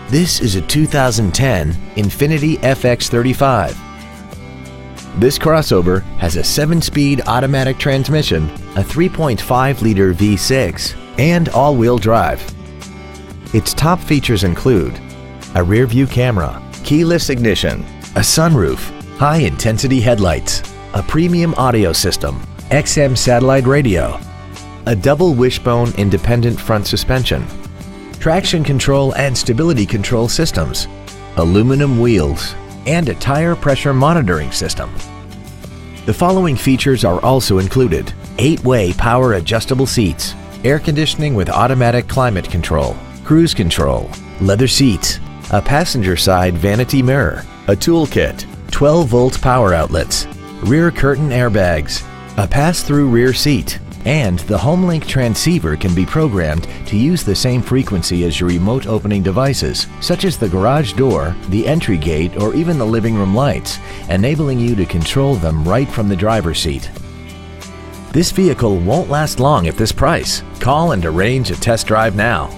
This is a 2010 Infiniti FX35. This crossover has a 7-speed automatic transmission, a 3.5-liter V6, and all-wheel drive. Its top features include a rear-view camera, keyless ignition, a sunroof, high-intensity headlights, a premium audio system, XM satellite radio, a double wishbone independent front suspension, traction control and stability control systems, aluminum wheels, and a tire pressure monitoring system. The following features are also included: 8-way power adjustable seats, air conditioning with automatic climate control, cruise control, leather seats, a passenger side vanity mirror, a toolkit, 12-volt power outlets, rear curtain airbags, a pass-through rear seat, and the HomeLink transceiver can be programmed to use the same frequency as your remote opening devices, such as the garage door, the entry gate, or even the living room lights, enabling you to control them right from the driver's seat. This vehicle won't last long at this price. Call and arrange a test drive now.